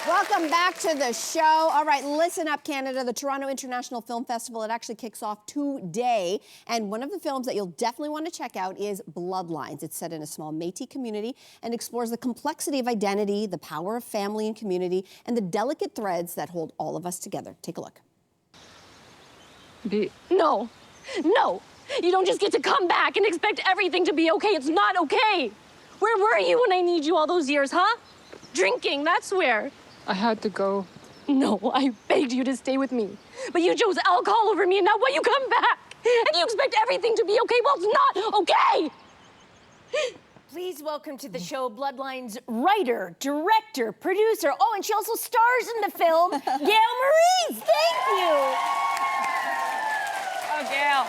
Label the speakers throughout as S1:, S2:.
S1: Welcome back to the show. All right, listen up, Canada. The Toronto International Film Festival, it actually kicks off today. And one of the films that you'll definitely want to check out is Bloodlines. It's set in a small Métis community and explores the complexity of identity, the power of family and community, and the delicate threads that hold all of us together. Take a look.
S2: No. You don't just get to come back and expect everything to be okay. It's not okay. Where were you when I need you all those years, huh? Drinking, that's where.
S3: I had to go.
S2: No, I begged you to stay with me. But you chose alcohol over me, and now what, you come back? And you expect everything to be okay? Well, it's not okay!
S4: Please welcome to the show Bloodlines writer, director, producer. Oh, and she also stars in the film, Gail Maurice. Thank you.
S5: Oh, Gail.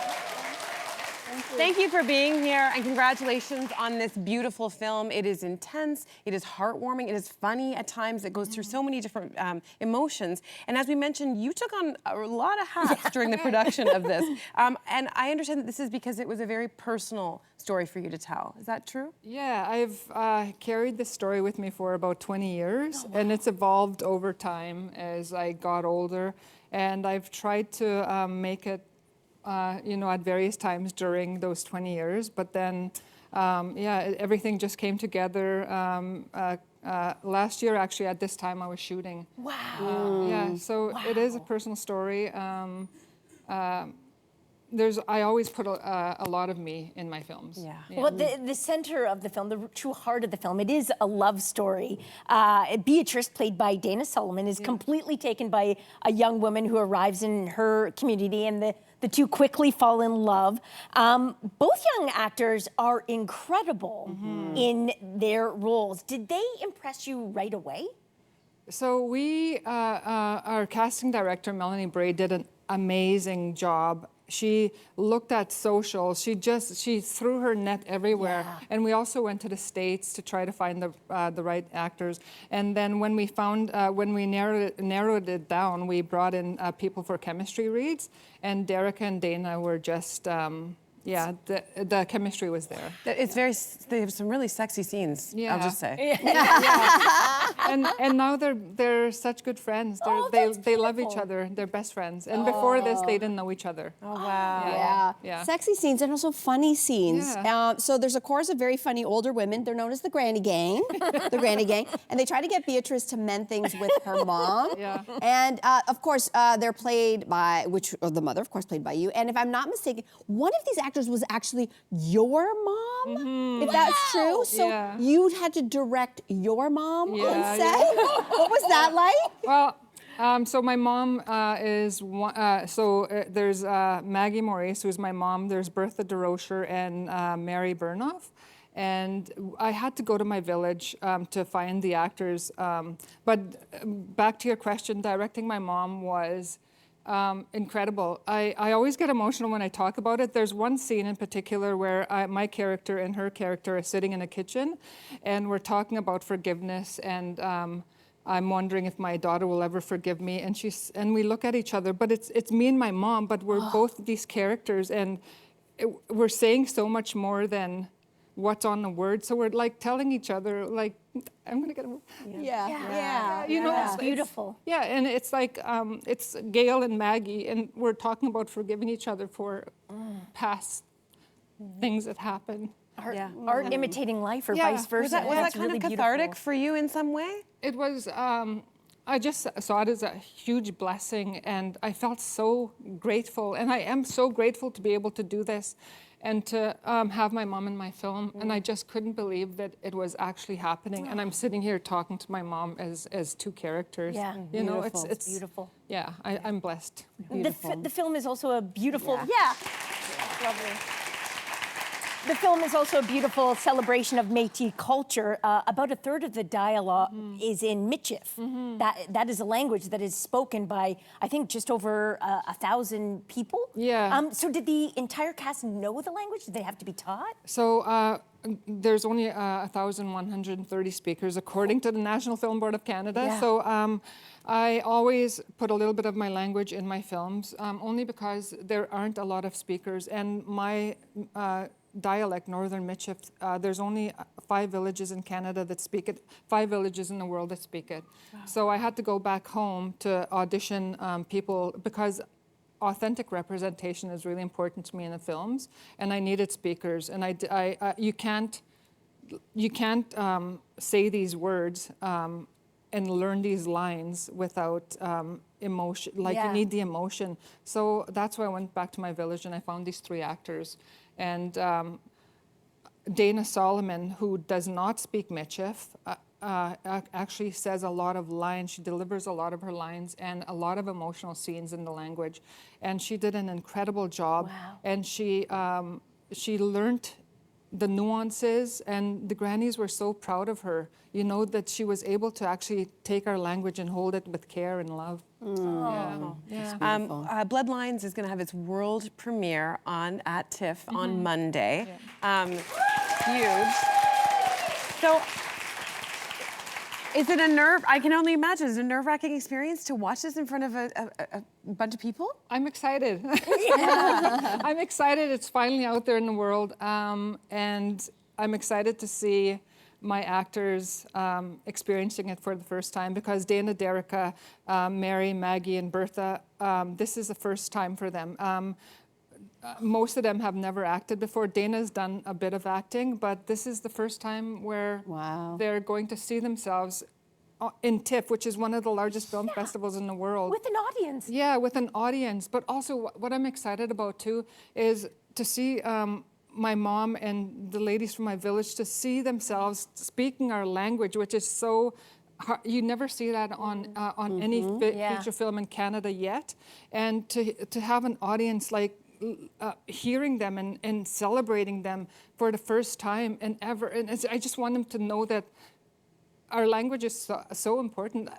S5: Thank you for being here, and congratulations on this beautiful film. It is intense, it is heartwarming, it is funny at times, it goes through so many different emotions. And as we mentioned, you took on a lot of hats during the production of this. And I understand that this is because it was a very personal story for you to tell. Is that true?
S3: Yeah, I've carried this story with me for about 20 years, and it's evolved over time as I got older. And I've tried to make it at various times during those 20 years. But then, everything just came together. Last year, actually, at this time, I was shooting.
S4: Wow.
S3: So it is a personal story. I always put a lot of me in my films.
S5: Yeah.
S4: Well, the center of the film, the true heart of the film, it is a love story. Beatrice, played by Dana Solomon, is completely taken by a young woman who arrives in her community, and the two quickly fall in love. Both young actors are incredible in their roles. Did they impress you right away?
S3: So our casting director, Melanie Bray, did an amazing job. She looked at social. She threw her net everywhere.
S4: Yeah.
S3: And we also went to the States to try to find the right actors. And then when we found, when we narrowed it down, we brought in people for chemistry reads. And Derek and Dana were just, the chemistry was there.
S5: It's they have some really sexy scenes, I'll just say.
S3: And now they're such good friends. They love each other. They're best friends. And before this, they didn't know each other.
S5: Oh, wow.
S1: Yeah. Sexy scenes and also funny scenes.
S3: Yeah.
S1: So there's a chorus of very funny older women. They're known as the Granny Gang. The Granny Gang. And they try to get Beatrice to mend things with her mom.
S3: Yeah.
S1: And of course, they're played by, the mother, of course, played by you. And if I'm not mistaken, one of these actors was actually your mom, if that's true. So you had to direct your mom on set. What was that like?
S3: Well, so my mom is one, there's Maggie Maurice, who's my mom. There's Bertha DeRocher and Mary Burnoff. And I had to go to my village to find the actors. But back to your question, directing my mom was incredible. I always get emotional when I talk about it. There's one scene in particular where my character and her character are sitting in a kitchen, and we're talking about forgiveness, and I'm wondering if my daughter will ever forgive me. And we look at each other, but it's me and my mom, but we're both these characters, and we're saying so much more than what's on the word. So we're like telling each other, like, I'm gonna get
S4: Yeah.
S3: You know,
S4: It's beautiful.
S3: Yeah, and it's like, it's Gail and Maggie, and we're talking about forgiving each other for past things that happened.
S4: Art imitating life, or vice versa.
S5: Was that
S4: That's
S5: kind
S4: really
S5: of cathartic
S4: beautiful.
S5: for you in some way?
S3: It was, I just saw it as a huge blessing, and I felt so grateful, and I am so grateful to be able to do this and to have my mom in my film, and I just couldn't believe that it was actually happening. And I'm sitting here talking to my mom as two characters.
S4: Yeah,
S3: you know,
S4: beautiful.
S3: it's
S4: beautiful.
S3: Yeah, I'm blessed.
S4: The film is also a beautiful, lovely. The film is also a beautiful celebration of Métis culture. About a third of the dialogue is in Métis. That is a language that is spoken by, I think, just over 1,000 people.
S3: Yeah.
S4: So did the entire cast know the language? Did they have to be taught?
S3: So there's only 1,130 speakers, according to the National Film Board of Canada.
S4: Yeah.
S3: So I always put a little bit of my language in my films, only because there aren't a lot of speakers. And my dialect, Northern Michif. There's only 5 villages in Canada that speak it, 5 villages in the world that speak it. Wow. So I had to go back home to audition people because authentic representation is really important to me in the films, and I needed speakers. And you can't say these words and learn these lines without emotion. Like you need the emotion. So that's why I went back to my village and I found these 3 actors. And Dana Solomon, who does not speak Michif, actually says a lot of lines. She delivers a lot of her lines and a lot of emotional scenes in the language. And she did an incredible job.
S4: Wow.
S3: And she learned the nuances, and the grannies were so proud of her, you know, that she was able to actually take our language and hold it with care and love.
S5: Bloodlines is going to have its world premiere at TIFF on Monday. Huge. So, is it I can only imagine, is it a nerve-wracking experience to watch this in front of a bunch of people?
S3: I'm excited. I'm excited. It's finally out there in the world. And I'm excited to see my actors experiencing it for the first time, because Dana, Derica, Mary, Maggie, and Bertha, this is the first time for them. Most of them have never acted before. Dana's done a bit of acting, but this is the first time where they're going to see themselves in TIFF, which is one of the largest film festivals in the world.
S4: With an audience.
S3: Yeah, with an audience. But also what I'm excited about too is to see my mom and the ladies from my village to see themselves speaking our language, which is so hard. You never see that on any feature film in Canada yet. And to have an audience like hearing them and celebrating them for the first time and ever. And I just want them to know that our language is so important.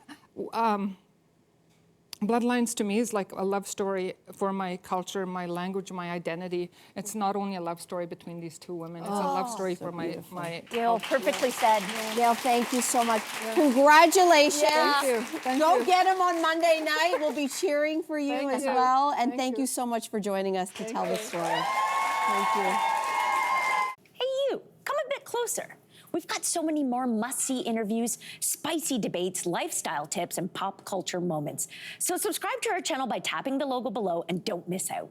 S3: Bloodlines to me is like a love story for my culture, my language, my identity. It's not only a love story between these 2 women, it's a love story for my
S4: Gail, perfectly said.
S1: Gail, thank you so much. Congratulations.
S3: Thank you.
S1: Go get them on Monday night. We'll be cheering for you as well. And thank you so much for joining us to tell the story. Thank you.
S6: Hey, you, come a bit closer. We've got so many more must-see interviews, spicy debates, lifestyle tips, and pop culture moments. So subscribe to our channel by tapping the logo below and don't miss out.